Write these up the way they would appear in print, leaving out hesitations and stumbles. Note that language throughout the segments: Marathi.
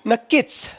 नक्कीच.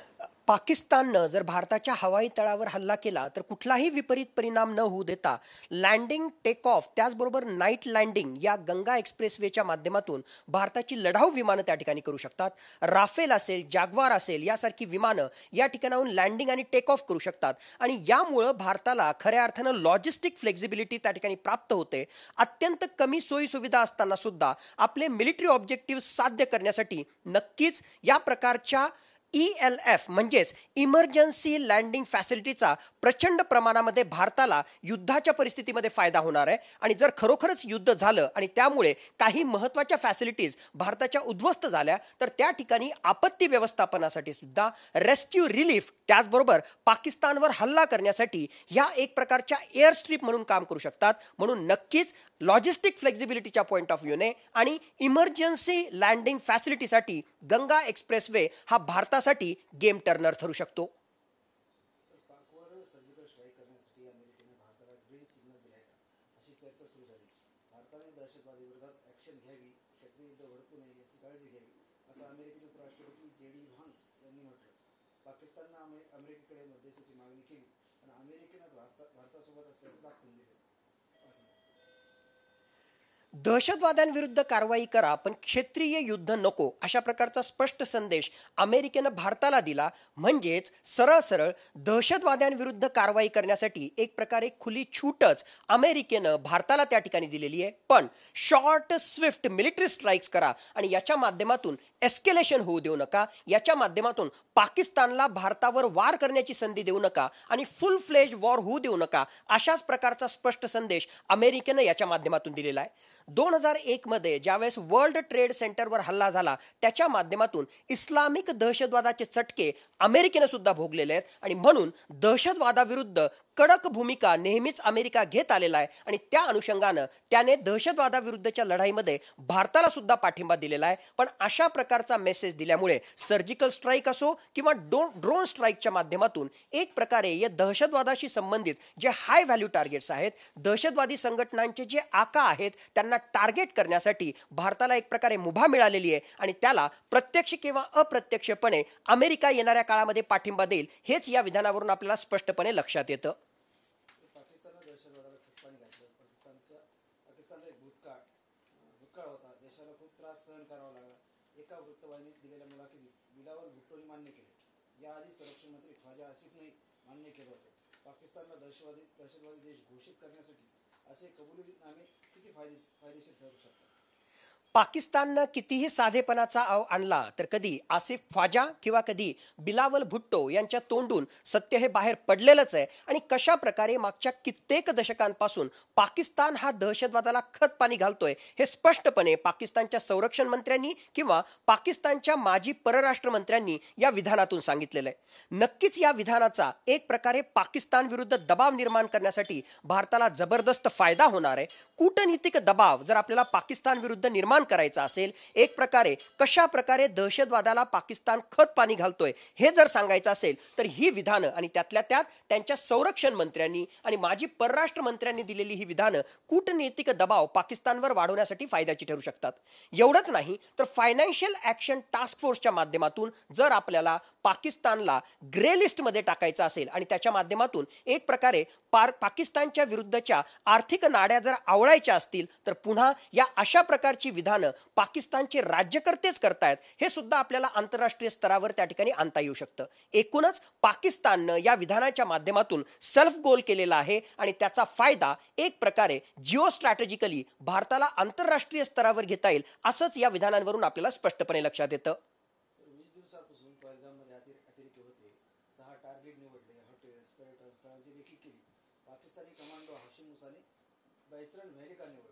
पाकिस्ताननं जर भारताच्या हवाई तळावर हल्ला केला तर कुठलाही विपरीत परिणाम न होऊ देता लँडिंग, टेक ऑफ त्याचबरोबर नाईट लँडिंग या गंगा एक्सप्रेसवेच्या माध्यमातून भारताची लढाऊ विमानं त्या ठिकाणी करू शकतात. राफेल असेल, जाग्वार असेल यासारखी विमानं या ठिकाणाहून लँडिंग आणि टेक ऑफ करू शकतात आणि यामुळं भारताला खऱ्या अर्थानं लॉजिस्टिक फ्लेक्झिबिलिटी त्या ठिकाणी प्राप्त होते. अत्यंत कमी सोयीसुविधा असताना सुद्धा आपले मिलिटरी ऑब्जेक्टिव्ह साध्य करण्यासाठी नक्कीच या प्रकारच्या ELF म्हणजेच इमर्जन्सी लँडिंग फॅसिलिटीचा प्रचंड प्रमाणामध्ये भारताला युद्धाच्या परिस्थितीमध्ये फायदा होणार आहे. आणि जर खरोखरच युद्ध झालं आणि त्यामुळे काही महत्त्वाच्या फॅसिलिटीज भारताच्या उद्ध्वस्त झाल्या तर त्या ठिकाणी आपत्ती व्यवस्थापनासाठी सुद्धा रेस्क्यू रिलीफ त्याचबरोबर पाकिस्तानवर हल्ला करण्यासाठी ह्या एक प्रकारच्या एअर स्ट्रीप म्हणून काम करू शकतात. म्हणून नक्कीच लॉजिस्टिक फ्लेक्झिबिलिटीच्या पॉईंट ऑफ व्ह्यूने आणि इमर्जन्सी लँडिंग फॅसिलिटीसाठी गंगा एक्सप्रेसवे हा भारतासाठी गेम टर्नर ठरू शकतो. पाकिस्तानने अमेरिकेकडे मध्यस्थीची मागणी केली आणि अमेरिकेने भारतासोबत असल्याचं दाखवून दिलं. दहशतवाद्यांविरुद्ध कारवाई करा पण क्षेत्रीय युद्ध नको अशा प्रकारचा स्पष्ट संदेश अमेरिकेनं भारताला दिला. म्हणजेच सरळ सरळ दहशतवाद्यांविरुद्ध कारवाई करण्यासाठी एक प्रकारे खुली छूटच अमेरिकेनं भारताला त्या ठिकाणी दिलेली आहे. पण शॉर्ट स्विफ्ट मिलिटरी स्ट्राईक्स करा आणि याच्या माध्यमातून एस्केलेशन होऊ देऊ नका. याच्या माध्यमातून पाकिस्तानला भारतावर वार करण्याची संधी देऊ नका आणि फुल फ्लेज वॉर होऊ देऊ नका अशाच प्रकारचा स्पष्ट संदेश अमेरिकेनं याच्या माध्यमातून दिलेला आहे. 2001 मध्ये ज्यावेळेस वर्ल्ड ट्रेड सेंटरवर हल्ला झाला त्याच्या माध्यमातून इस्लामिक दहशतवादाचे चटके अमेरिकेनं सुद्धा भोगलेले आहेत आणि म्हणून दहशतवादाविरुद्ध कडक भूमिका नेहमीच अमेरिका घेत आलेला आहे आणि त्या अनुषंगानं त्याने दहशतवादाविरुद्धच्या लढाईमध्ये भारताला सुद्धा पाठिंबा दिलेला आहे. पण अशा प्रकारचा मेसेज दिल्यामुळे सर्जिकल स्ट्राईक असो किंवा ड्रोन स्ट्राईकच्या माध्यमातून एक प्रकारे या दहशतवादाशी संबंधित जे हाय व्हॅल्यू टार्गेट्स आहेत, दहशतवादी संघटनांचे जे आका आहेत त्यांना टार्गेट करण्यासाठी भारताला एक प्रकारे मुभा मिळालेली आहे आणि त्याला प्रत्यक्ष किंवा अप्रत्यक्षपणे अमेरिका येणाऱ्या काळामध्ये पाठिंबा देईल हेच या विधानावरून आपल्याला स्पष्टपणे लक्षात येतं. पाकिस्तानचा एक भूतकाळ होता. देशाला खूप त्रास सहन करावा लागला. एका वृत्तवाहिनीत दिलेल्या मुलाखतीत बिलावल भुट्टोने मान्य केले. याआधी संरक्षण मंत्री ख्वाजा आसिफने मान्य केले होते. पाकिस्तानला दहशतवादी देश घोषित करण्यासाठी असे कबुलीनामे किती फायदेशीर ठरू शकतात? पाकिस्ताननं कितीही साधेपणाचा आणला तर कधी आसिफ ख्वाजा किंवा कधी बिलावल भुट्टो यांच्या तोंडून सत्य हे बाहेर पडलेलंच आहे. आणि कशा प्रकारे मागच्या कित्येक दशकांपासून पाकिस्तान हा दहशतवादाला खत पाणी घालतोय हे स्पष्टपणे पाकिस्तानच्या संरक्षण मंत्र्यांनी किंवा पाकिस्तानच्या माजी परराष्ट्र मंत्र्यांनी या विधानातून सांगितलेलं आहे. नक्कीच या विधानाचा एक प्रकारे पाकिस्तान विरुद्ध दबाव निर्माण करण्यासाठी भारताला जबरदस्त फायदा होणार आहे. कूटनीतिक दबाव जर आपल्याला पाकिस्तान विरुद्ध निर्माण करायचा असेल, एक प्रकारे कशा प्रकारे दहशतवादाला पाकिस्तान खत पाणी घालतोय हे जर सांगायचं असेल तर ही विधानं आणि त्यातल्या त्यात त्यांच्या संरक्षण मंत्र्यांनी आणि माजी परराष्ट्र मंत्र्यांनी दिलेली ही विधानं कूटनीतिक दबाव पाकिस्तानवर वाढवण्यासाठी फायद्याची ठरू शकतात. एवढंच नाही तर फायनान्शियल ॲक्शन टास्क फोर्सच्या माध्यमातून जर आपल्याला पाकिस्तानला ग्रे लिस्टमध्ये टाकायचं असेल आणि त्याच्या माध्यमातून एक प्रकारे पाकिस्तानच्या विरुद्धच्या आर्थिक नाड्या जर आवळायच्या असतील तर पुन्हा या अशा प्रकारची विधानं पाकिस्तानचे राज्यकर्तेच करतायत हे सुद्धा आपल्याला आंतरराष्ट्रीय स्तरावर त्या ठिकाणी आणता येऊ शकतं. एकूणच पाकिस्ताननं या विधानाच्या माध्यमातून सेल्फ गोल केलेला आहे आणि त्याचा फायदा एक प्रकारे जिओ स्ट्रॅटेजिकली भारताला आंतरराष्ट्रीय स्तरावर घेता येईल असंच या विधानांवरून आपल्याला स्पष्टपणे लक्षात येतं. 20 दिवसापासून पहलगाममध्ये अतिरेकी होते. 6 टार्गेट निवडले. हॉटेल्स, पर्यटन स्थळांची रेकी केली. पाकिस्तानी कमांडो हाशिम मुसाने बैसरन व्हॅली का निवडली?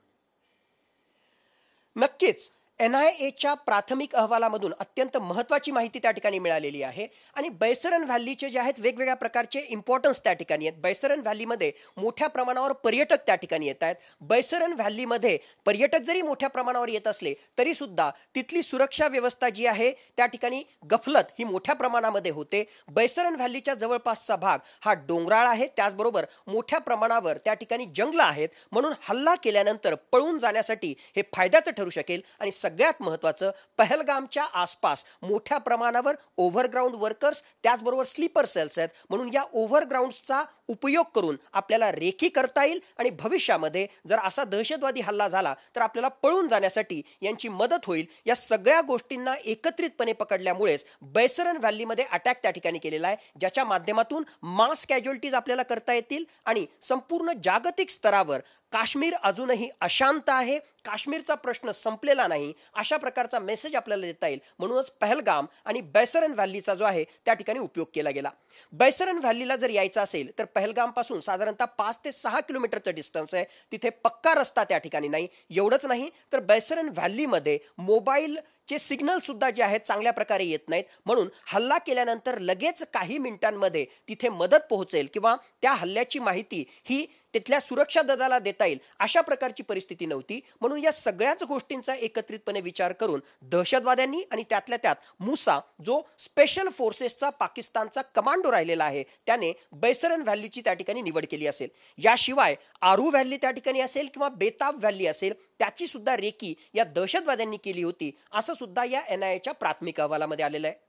नक्कीच NIAच्या प्राथमिक अहवालामधून अत्यंत महत्त्वाची माहिती त्या ठिकाणी मिळालेली आहे आणि बैसरन व्हॅलीचे जे आहेत वेगवेगळ्या प्रकारचे इम्पॉर्टन्स त्या ठिकाणी आहेत. बैसरन व्हॅलीमध्ये मोठ्या प्रमाणावर पर्यटक त्या ठिकाणी येत आहेत. बैसरन व्हॅलीमध्ये पर्यटक जरी मोठ्या प्रमाणावर येत असले तरी सुद्धा तिथली सुरक्षा व्यवस्था जी आहे त्या ठिकाणी गफलत ही मोठ्या प्रमाणामध्ये होते. बैसरन व्हॅलीच्या जवळपासचा भाग हा डोंगराळ आहे, त्याचबरोबर मोठ्या प्रमाणावर त्या ठिकाणी जंगलं आहेत. म्हणून हल्ला केल्यानंतर पळून जाण्यासाठी हे फायद्याचं ठरू शकेल आणि सगळ्यात महत्त्वाचं, पहलगामच्या आसपास मोठ्या प्रमाणावर ओव्हरग्राऊंड वर्कर्स त्याचबरोबर स्लीपर सेल्स आहेत, म्हणून या ओव्हरग्राऊंड्सचा उपयोग करून आपल्याला रेकी करता येईल आणि भविष्यामध्ये जर असा दहशतवादी हल्ला झाला तर आपल्याला पळून जाण्यासाठी यांची मदत होईल. या सगळ्या गोष्टींना एकत्रितपणे पकडल्यामुळेच बैसरन व्हॅलीमध्ये अटॅक त्या ठिकाणी केलेला आहे, ज्याच्या माध्यमातून मास कॅज्युअल्टीज आपल्याला करता येतील आणि संपूर्ण जागतिक स्तरावर काश्मीर अजूनही अशांत आहे, काश्मीरचा प्रश्न संपलेला नाही, अशा प्रकारचा मेसेज आपल्याला देता येईल. म्हणूनच पहलगाम आणि बैसरन व्हॅलीचा जो आहे त्या ठिकाणी उपयोग केला गेला. बैसरन व्हॅलीला जर यायचं असेल तर पहलगाम पासून साधारणतः 5 ते 6 किलोमीटरचं डिस्टन्स आहे. तिथे पक्का रस्ता त्या ठिकाणी नाही. एवढंच नाही तर बैसरन व्हॅलीमध्ये मोबाईलचे सिग्नल सुद्धा जे आहेत चांगल्या प्रकारे येत नाहीत, म्हणून हल्ला केल्यानंतर लगेच काही मिनिटांमध्ये तिथे मदत पोहोचेल किंवा त्या हल्ल्याची माहिती ही तिथल्या सुरक्षा दलाला देता येईल अशा प्रकारची परिस्थिती नव्हती. म्हणून या सगळ्याच गोष्टींचा एकत्रितपणे विचार करून दहशतवाद्यांनी आणि त्यातल्या त्यात मुसा जो स्पेशल फोर्सेसचा पाकिस्तानचा कमांडो राहिलेला आहे त्याने बैसरन व्हॅलीची त्या ठिकाणी निवड केली असेल. याशिवाय आरू व्हॅली त्या ठिकाणी असेल किंवा बेताब व्हॅली असेल त्याची सुद्धा रेकी या दहशतवाद्यांनी केली होती असं सुद्धा या NIAच्या प्राथमिक अहवालामध्ये आलेलं आहे.